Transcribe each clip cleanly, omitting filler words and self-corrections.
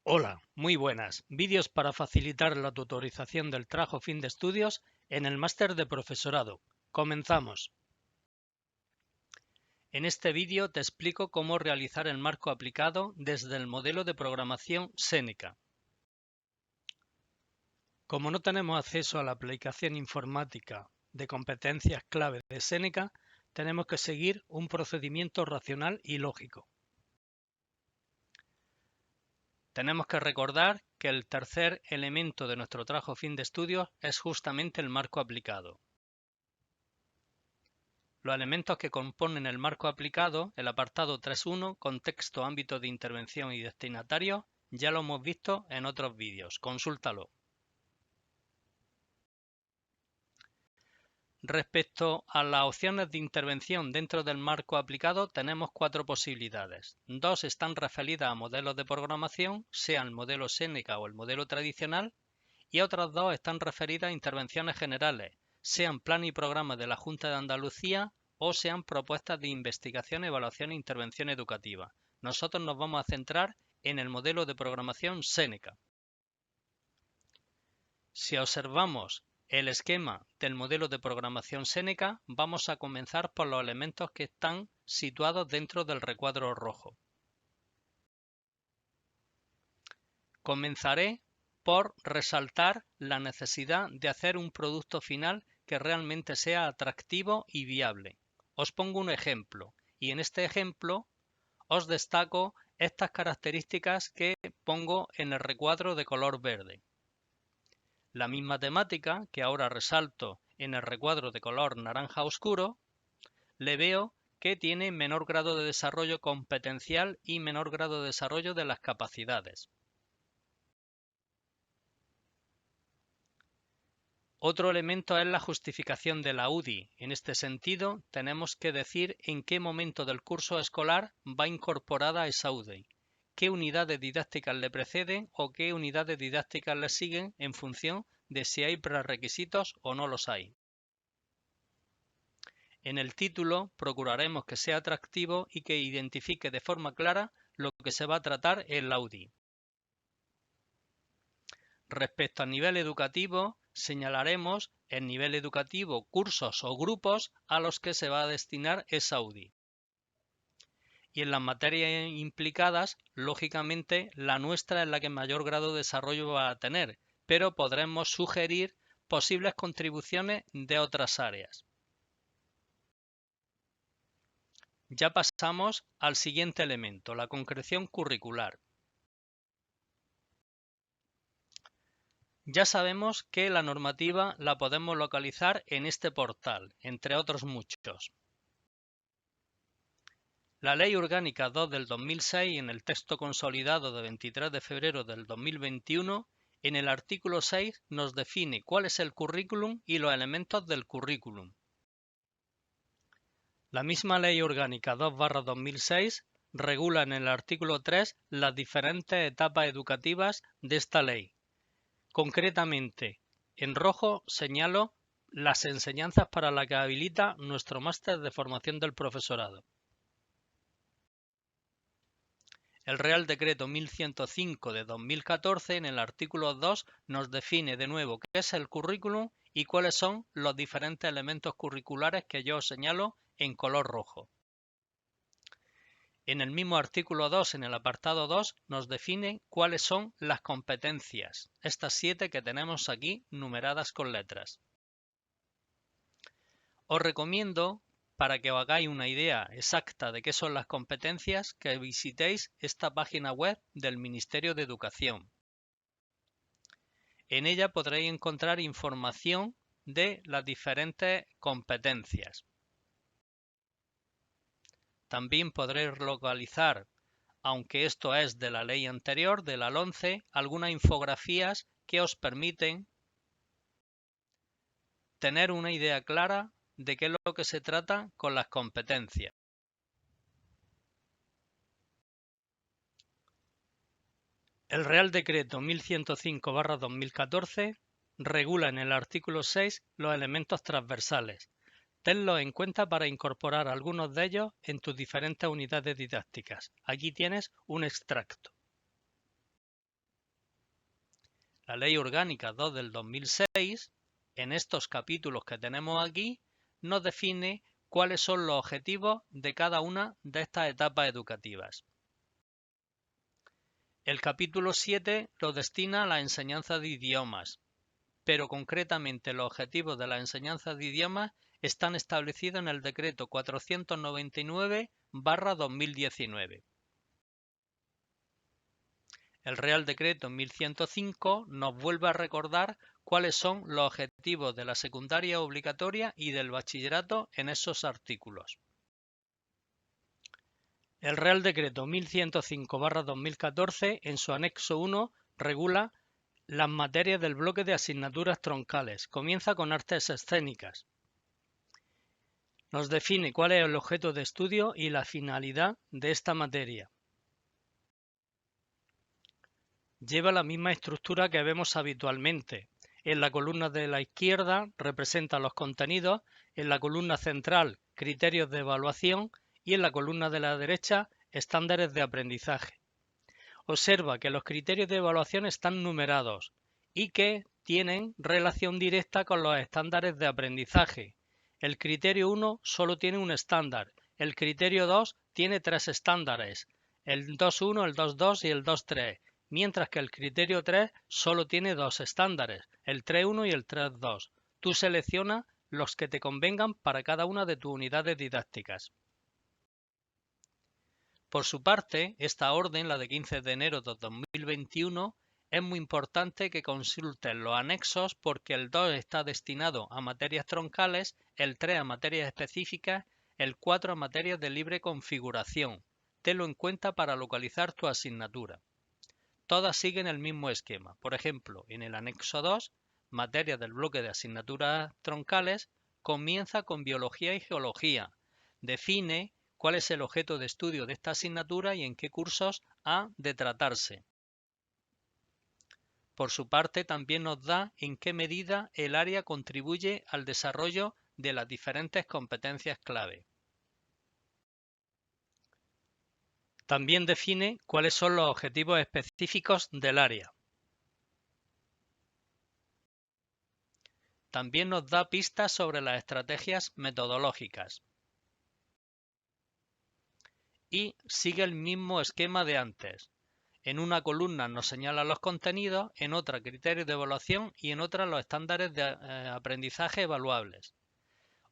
Hola, muy buenas. Vídeos para facilitar la tutorización del trabajo fin de estudios en el máster de profesorado. Comenzamos. En este vídeo te explico cómo realizar el marco aplicado desde el modelo de programación Seneca. Como no tenemos acceso a la aplicación informática de competencias clave de Seneca, tenemos que seguir un procedimiento racional y lógico. Tenemos que recordar que el tercer elemento de nuestro trabajo fin de estudios es justamente el marco aplicado. Los elementos que componen el marco aplicado, el apartado 3.1, contexto, ámbito de intervención y destinatario, ya lo hemos visto en otros vídeos, consúltalo. Respecto a las opciones de intervención dentro del marco aplicado, tenemos 4 posibilidades. 2 están referidas a modelos de programación, sea el modelo Seneca o el modelo tradicional, y otras 2 están referidas a intervenciones generales, sean plan y programa de la Junta de Andalucía o sean propuestas de investigación, evaluación e intervención educativa. Nosotros nos vamos a centrar en el modelo de programación Seneca. Si observamos el esquema del modelo de programación Seneca, vamos a comenzar por los elementos que están situados dentro del recuadro rojo. Comenzaré por resaltar la necesidad de hacer un producto final que realmente sea atractivo y viable. Os pongo un ejemplo y en este ejemplo os destaco estas características que pongo en el recuadro de color verde. La misma temática que ahora resalto en el recuadro de color naranja oscuro, le veo que tiene menor grado de desarrollo competencial y menor grado de desarrollo de las capacidades. Otro elemento es la justificación de la UDI. En este sentido, tenemos que decir en qué momento del curso escolar va incorporada esa UDI, qué unidades didácticas le preceden o qué unidades didácticas le siguen en función de si hay prerequisitos o no los hay. En el título procuraremos que sea atractivo y que identifique de forma clara lo que se va a tratar en la UDI. Respecto al nivel educativo, señalaremos el nivel educativo, cursos o grupos a los que se va a destinar esa UDI. Y en las materias implicadas, lógicamente, la nuestra es la que mayor grado de desarrollo va a tener, pero podremos sugerir posibles contribuciones de otras áreas. Ya pasamos al siguiente elemento, la concreción curricular. Ya sabemos que la normativa la podemos localizar en este portal, entre otros muchos. La Ley Orgánica 2 del 2006, en el texto consolidado de 23 de febrero del 2021, en el artículo 6 nos define cuál es el currículum y los elementos del currículum. La misma Ley Orgánica 2/2006 regula en el artículo 3 las diferentes etapas educativas de esta ley. Concretamente, en rojo señalo las enseñanzas para las que habilita nuestro máster de formación del profesorado. El Real Decreto 1105 de 2014, en el artículo 2, nos define de nuevo qué es el currículum y cuáles son los diferentes elementos curriculares que yo os señalo en color rojo. En el mismo artículo 2, en el apartado 2, nos define cuáles son las competencias, estas 7 que tenemos aquí numeradas con letras. Os recomiendo, para que os hagáis una idea exacta de qué son las competencias, que visitéis esta página web del Ministerio de Educación. En ella podréis encontrar información de las diferentes competencias. También podréis localizar, aunque esto es de la ley anterior, de la LOMCE, algunas infografías que os permiten tener una idea clara de qué es lo que se trata con las competencias. El Real Decreto 1105/2014 regula en el artículo 6 los elementos transversales. Tenlos en cuenta para incorporar algunos de ellos en tus diferentes unidades didácticas. Aquí tienes un extracto. La Ley Orgánica 2 del 2006, en estos capítulos que tenemos aquí, nos define cuáles son los objetivos de cada una de estas etapas educativas. El capítulo 7 lo destina a la enseñanza de idiomas, pero concretamente los objetivos de la enseñanza de idiomas están establecidos en el Decreto 499/2019. El Real Decreto 1105 nos vuelve a recordar cuáles son los objetivos de la secundaria obligatoria y del bachillerato en esos artículos. El Real Decreto 1105/2014, en su anexo 1, regula las materias del bloque de asignaturas troncales. Comienza con artes escénicas. Nos define cuál es el objeto de estudio y la finalidad de esta materia. Lleva la misma estructura que vemos habitualmente. En la columna de la izquierda representa los contenidos, en la columna central criterios de evaluación y en la columna de la derecha estándares de aprendizaje. Observa que los criterios de evaluación están numerados y que tienen relación directa con los estándares de aprendizaje. El criterio 1 solo tiene un estándar, el criterio 2 tiene 3 estándares, el 2.1, el 2.2 y el 2.3, mientras que el criterio 3 solo tiene 2 estándares, el 3.1 y el 3.2. Tú selecciona los que te convengan para cada una de tus unidades didácticas. Por su parte, esta orden, la de 15 de enero de 2021, es muy importante que consulten los anexos porque el 2 está destinado a materias troncales, el 3 a materias específicas, el 4 a materias de libre configuración. Tenlo en cuenta para localizar tu asignatura. Todas siguen el mismo esquema. Por ejemplo, en el anexo 2, materias del bloque de asignaturas troncales, comienza con biología y geología. Define cuál es el objeto de estudio de esta asignatura y en qué cursos ha de tratarse. Por su parte, también nos da en qué medida el área contribuye al desarrollo de las diferentes competencias clave. También define cuáles son los objetivos específicos del área. También nos da pistas sobre las estrategias metodológicas. Y sigue el mismo esquema de antes. En una columna nos señala los contenidos, en otra criterios de evaluación y en otra los estándares de aprendizaje evaluables.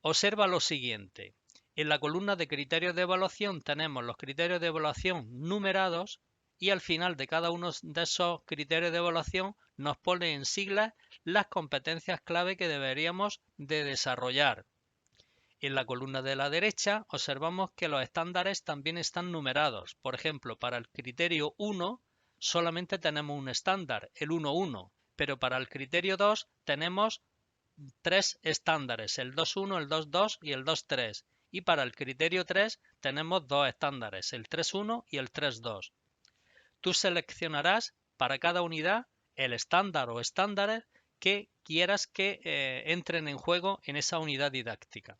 Observa lo siguiente. En la columna de criterios de evaluación tenemos los criterios de evaluación numerados y al final de cada uno de esos criterios de evaluación nos pone en siglas las competencias clave que deberíamos de desarrollar. En la columna de la derecha observamos que los estándares también están numerados. Por ejemplo, para el criterio 1 solamente tenemos un estándar, el 1.1, pero para el criterio 2 tenemos 3 estándares, el 2.1, el 2.2 y el 2.3. Y para el criterio 3 tenemos 2 estándares, el 3.1 y el 3.2. Tú seleccionarás para cada unidad el estándar o estándares que quieras que entren en juego en esa unidad didáctica.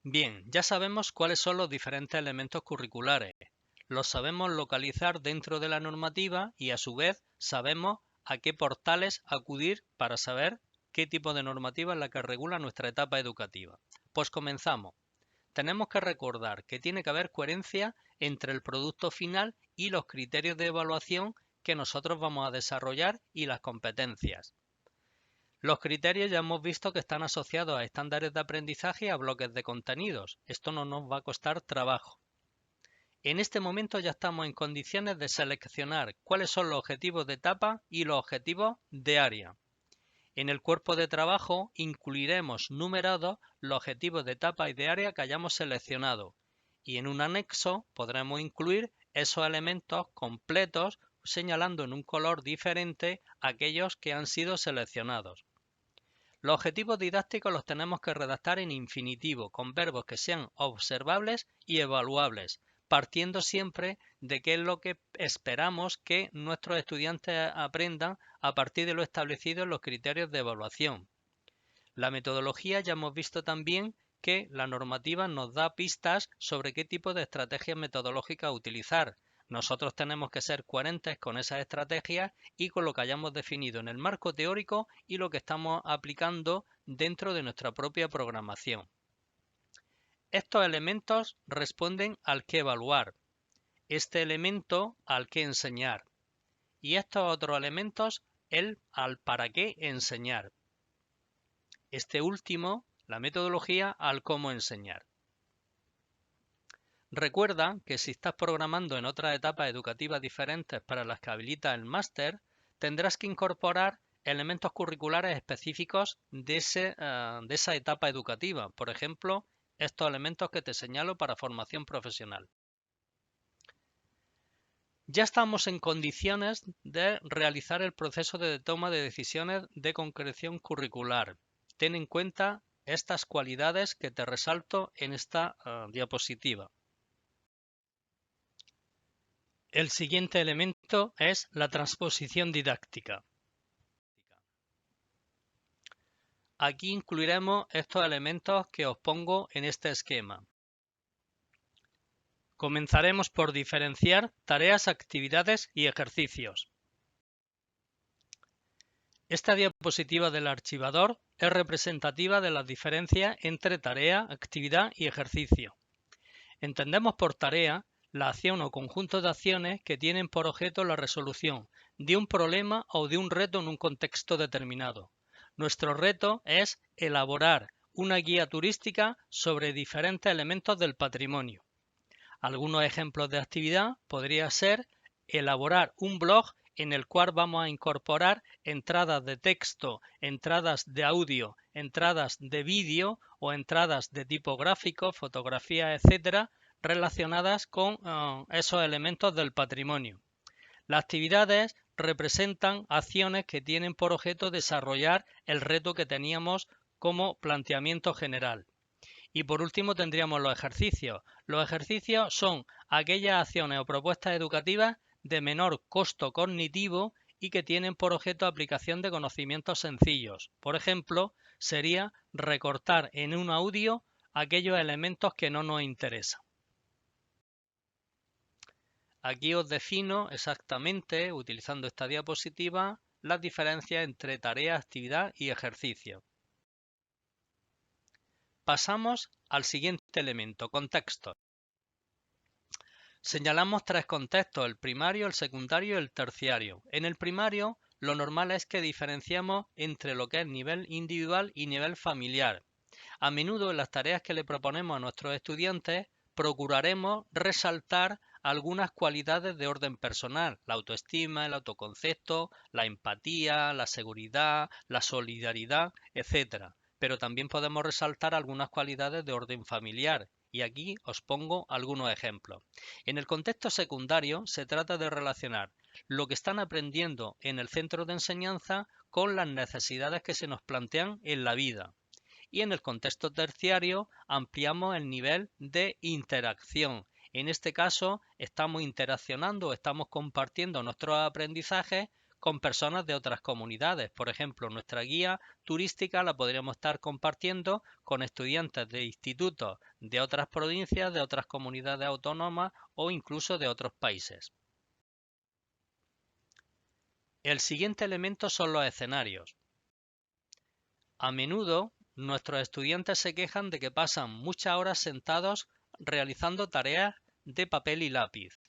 Bien, ya sabemos cuáles son los diferentes elementos curriculares. Los sabemos localizar dentro de la normativa y a su vez sabemos a qué portales acudir para saber qué tipo de normativa es la que regula nuestra etapa educativa. Pues comenzamos. Tenemos que recordar que tiene que haber coherencia entre el producto final y los criterios de evaluación que nosotros vamos a desarrollar y las competencias. Los criterios ya hemos visto que están asociados a estándares de aprendizaje y a bloques de contenidos. Esto no nos va a costar trabajo. En este momento ya estamos en condiciones de seleccionar cuáles son los objetivos de etapa y los objetivos de área. En el cuerpo de trabajo incluiremos numerados los objetivos de etapa y de área que hayamos seleccionado y en un anexo podremos incluir esos elementos completos señalando en un color diferente aquellos que han sido seleccionados. Los objetivos didácticos los tenemos que redactar en infinitivo, con verbos que sean observables y evaluables, partiendo siempre de qué es lo que esperamos que nuestros estudiantes aprendan a partir de lo establecido en los criterios de evaluación. La metodología ya hemos visto también que la normativa nos da pistas sobre qué tipo de estrategias metodológicas utilizar. Nosotros tenemos que ser coherentes con esas estrategias y con lo que hayamos definido en el marco teórico y lo que estamos aplicando dentro de nuestra propia programación. Estos elementos responden al que evaluar, este elemento al que enseñar y estos otros elementos el al para qué enseñar. Este último, la metodología, al cómo enseñar. Recuerda que si estás programando en otras etapas educativas diferentes para las que habilita el máster, tendrás que incorporar elementos curriculares específicos de esa etapa educativa. Por ejemplo, estos elementos que te señalo para formación profesional. Ya estamos en condiciones de realizar el proceso de toma de decisiones de concreción curricular. Ten en cuenta estas cualidades que te resalto en esta diapositiva. El siguiente elemento es la transposición didáctica. Aquí incluiremos estos elementos que os pongo en este esquema. Comenzaremos por diferenciar tareas, actividades y ejercicios. Esta diapositiva del archivador es representativa de las diferencias entre tarea, actividad y ejercicio. Entendemos por tarea la acción o conjunto de acciones que tienen por objeto la resolución de un problema o de un reto en un contexto determinado. Nuestro reto es elaborar una guía turística sobre diferentes elementos del patrimonio. Algunos ejemplos de actividad podría ser elaborar un blog en el cual vamos a incorporar entradas de texto, entradas de audio, entradas de vídeo o entradas de tipo gráfico, fotografía, etcétera, relacionadas con esos elementos del patrimonio. Las actividades representan acciones que tienen por objeto desarrollar el reto que teníamos como planteamiento general. Y por último tendríamos los ejercicios. Los ejercicios son aquellas acciones o propuestas educativas de menor costo cognitivo y que tienen por objeto aplicación de conocimientos sencillos. Por ejemplo, sería recortar en un audio aquellos elementos que no nos interesan. Aquí os defino exactamente, utilizando esta diapositiva, las diferencias entre tarea, actividad y ejercicio. Pasamos al siguiente elemento, contexto. Señalamos tres contextos, el primario, el secundario y el terciario. En el primario, lo normal es que diferenciamos entre lo que es nivel individual y nivel familiar. A menudo en las tareas que le proponemos a nuestros estudiantes, procuraremos resaltar algunas cualidades de orden personal, la autoestima, el autoconcepto, la empatía, la seguridad, la solidaridad, etc. Pero también podemos resaltar algunas cualidades de orden familiar, y aquí os pongo algunos ejemplos. En el contexto secundario se trata de relacionar lo que están aprendiendo en el centro de enseñanza con las necesidades que se nos plantean en la vida. Y en el contexto terciario ampliamos el nivel de interacción. En este caso estamos interaccionando, estamos compartiendo nuestros aprendizajes con personas de otras comunidades. Por ejemplo, nuestra guía turística la podríamos estar compartiendo con estudiantes de institutos de otras provincias, de otras comunidades autónomas o incluso de otros países. El siguiente elemento son los escenarios. A menudo, nuestros estudiantes se quejan de que pasan muchas horas sentados realizando tareas de papel y lápiz.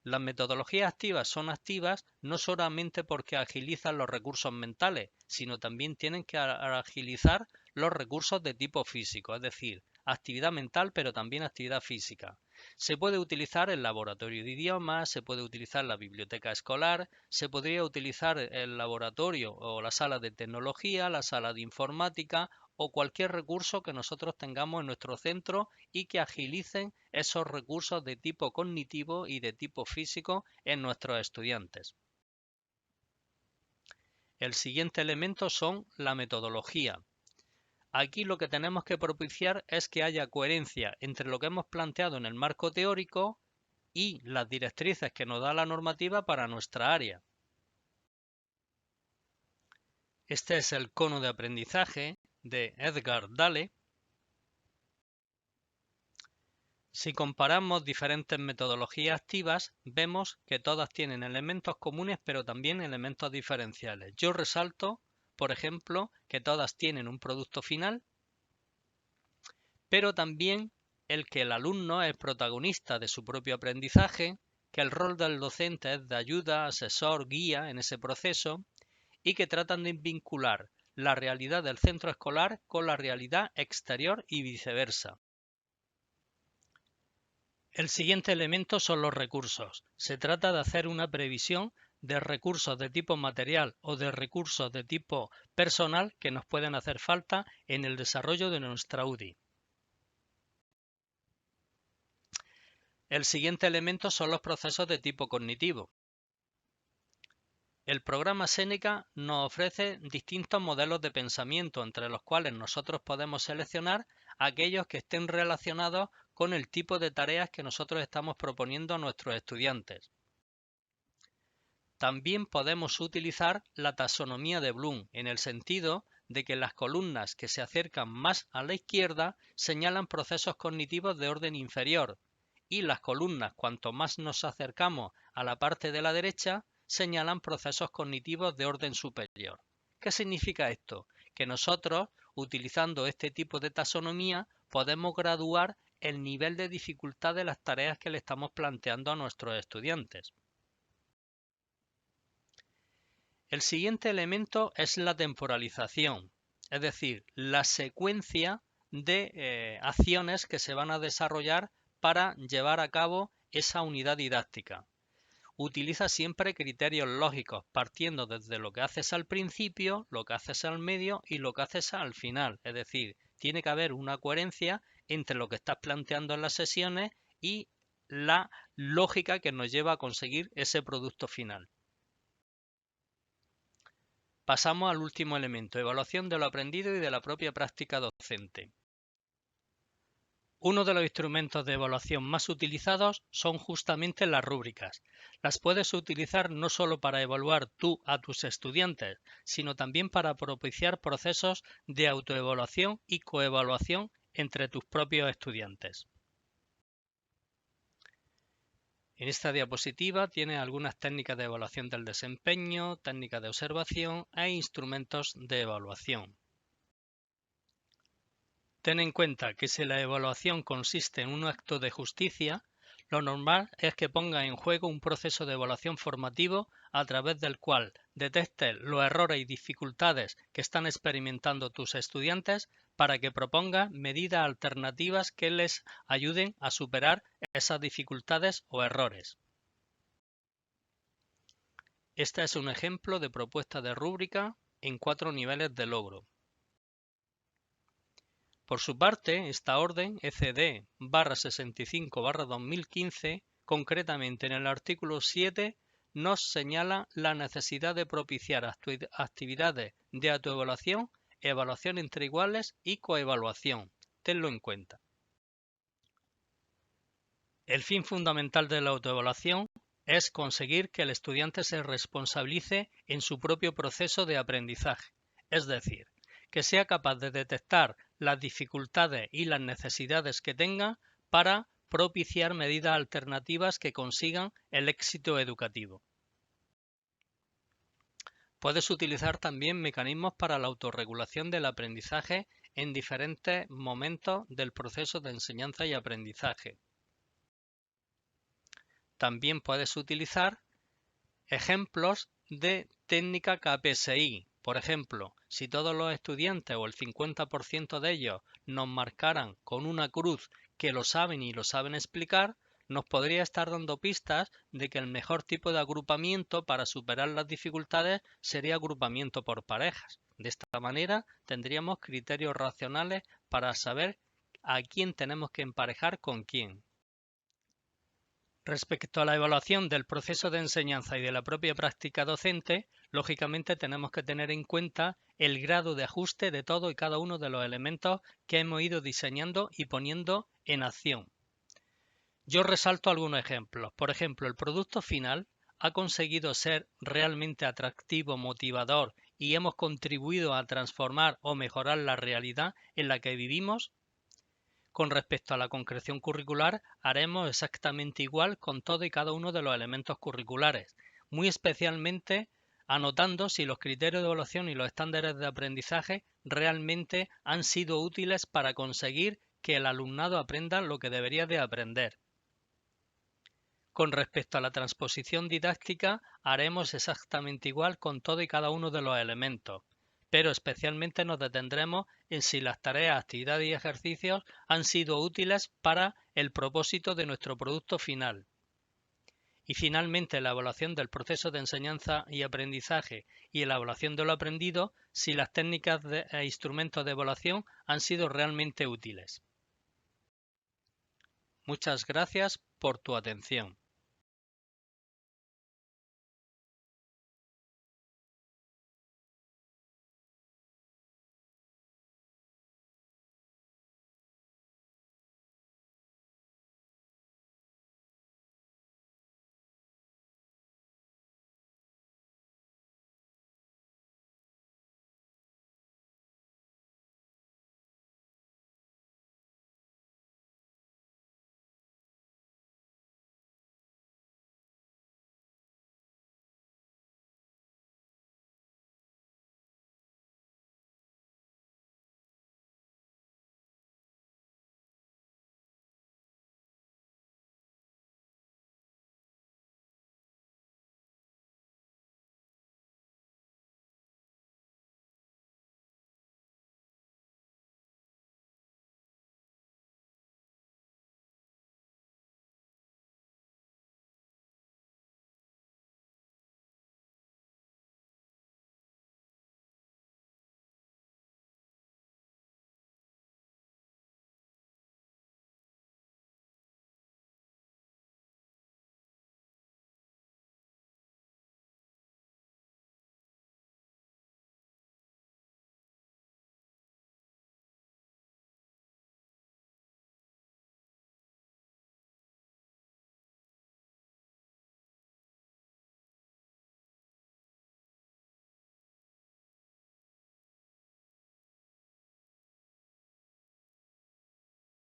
Las metodologías activas son activas no solamente porque agilizan los recursos mentales, sino también tienen que agilizar los recursos de tipo físico, es decir, actividad mental pero también actividad física. Se puede utilizar el laboratorio de idiomas, se puede utilizar la biblioteca escolar, se podría utilizar el laboratorio o la sala de tecnología, la sala de informática o cualquier recurso que nosotros tengamos en nuestro centro y que agilicen esos recursos de tipo cognitivo y de tipo físico en nuestros estudiantes. El siguiente elemento son la metodología. Aquí lo que tenemos que propiciar es que haya coherencia entre lo que hemos planteado en el marco teórico y las directrices que nos da la normativa para nuestra área. Este es el cono de aprendizaje de Edgar Dale. Si comparamos diferentes metodologías activas, vemos que todas tienen elementos comunes pero también elementos diferenciales. Yo resalto, por ejemplo, que todas tienen un producto final, pero también el que el alumno es protagonista de su propio aprendizaje, que el rol del docente es de ayuda, asesor, guía en ese proceso y que tratan de vincular la realidad del centro escolar con la realidad exterior y viceversa. El siguiente elemento son los recursos. Se trata de hacer una previsión de recursos de tipo material o de recursos de tipo personal que nos pueden hacer falta en el desarrollo de nuestra UDI. El siguiente elemento son los procesos de tipo cognitivo. El programa Seneca nos ofrece distintos modelos de pensamiento, entre los cuales nosotros podemos seleccionar aquellos que estén relacionados con el tipo de tareas que nosotros estamos proponiendo a nuestros estudiantes. También podemos utilizar la taxonomía de Bloom, en el sentido de que las columnas que se acercan más a la izquierda señalan procesos cognitivos de orden inferior, y las columnas, cuanto más nos acercamos a la parte de la derecha, señalan procesos cognitivos de orden superior. ¿Qué significa esto? Que nosotros, utilizando este tipo de taxonomía, podemos graduar el nivel de dificultad de las tareas que le estamos planteando a nuestros estudiantes. El siguiente elemento es la temporalización, es decir, la secuencia de acciones que se van a desarrollar para llevar a cabo esa unidad didáctica. Utiliza siempre criterios lógicos, partiendo desde lo que haces al principio, lo que haces al medio y lo que haces al final. Es decir, tiene que haber una coherencia entre lo que estás planteando en las sesiones y la lógica que nos lleva a conseguir ese producto final. Pasamos al último elemento, evaluación de lo aprendido y de la propia práctica docente. Uno de los instrumentos de evaluación más utilizados son justamente las rúbricas. Las puedes utilizar no solo para evaluar tú a tus estudiantes, sino también para propiciar procesos de autoevaluación y coevaluación entre tus propios estudiantes. En esta diapositiva tiene algunas técnicas de evaluación del desempeño, técnicas de observación e instrumentos de evaluación. Ten en cuenta que si la evaluación consiste en un acto de justicia, lo normal es que ponga en juego un proceso de evaluación formativo a través del cual detectes los errores y dificultades que están experimentando tus estudiantes para que propongas medidas alternativas que les ayuden a superar esas dificultades o errores. Este es un ejemplo de propuesta de rúbrica en 4 niveles de logro. Por su parte, esta orden ECD/65/2015, concretamente en el artículo 7, nos señala la necesidad de propiciar actividades de autoevaluación, evaluación entre iguales y coevaluación. Tenlo en cuenta. El fin fundamental de la autoevaluación es conseguir que el estudiante se responsabilice en su propio proceso de aprendizaje, es decir, que sea capaz de detectar las dificultades y las necesidades que tenga para propiciar medidas alternativas que consigan el éxito educativo. Puedes utilizar también mecanismos para la autorregulación del aprendizaje en diferentes momentos del proceso de enseñanza y aprendizaje. También puedes utilizar ejemplos de técnica KPSI. Por ejemplo, si todos los estudiantes o el 50% de ellos nos marcaran con una cruz que lo saben y lo saben explicar, nos podría estar dando pistas de que el mejor tipo de agrupamiento para superar las dificultades sería agrupamiento por parejas. De esta manera tendríamos criterios racionales para saber a quién tenemos que emparejar con quién. Respecto a la evaluación del proceso de enseñanza y de la propia práctica docente, lógicamente tenemos que tener en cuenta el grado de ajuste de todo y cada uno de los elementos que hemos ido diseñando y poniendo en acción. Yo resalto algunos ejemplos. Por ejemplo, el producto final ha conseguido ser realmente atractivo, motivador y hemos contribuido a transformar o mejorar la realidad en la que vivimos. Con respecto a la concreción curricular, haremos exactamente igual con todo y cada uno de los elementos curriculares, muy especialmente anotando si los criterios de evaluación y los estándares de aprendizaje realmente han sido útiles para conseguir que el alumnado aprenda lo que debería de aprender. Con respecto a la transposición didáctica, haremos exactamente igual con todo y cada uno de los elementos, pero especialmente nos detendremos en si las tareas, actividades y ejercicios han sido útiles para el propósito de nuestro producto final. Y finalmente la evaluación del proceso de enseñanza y aprendizaje y la evaluación de lo aprendido si las técnicas e instrumentos de evaluación han sido realmente útiles. Muchas gracias por tu atención.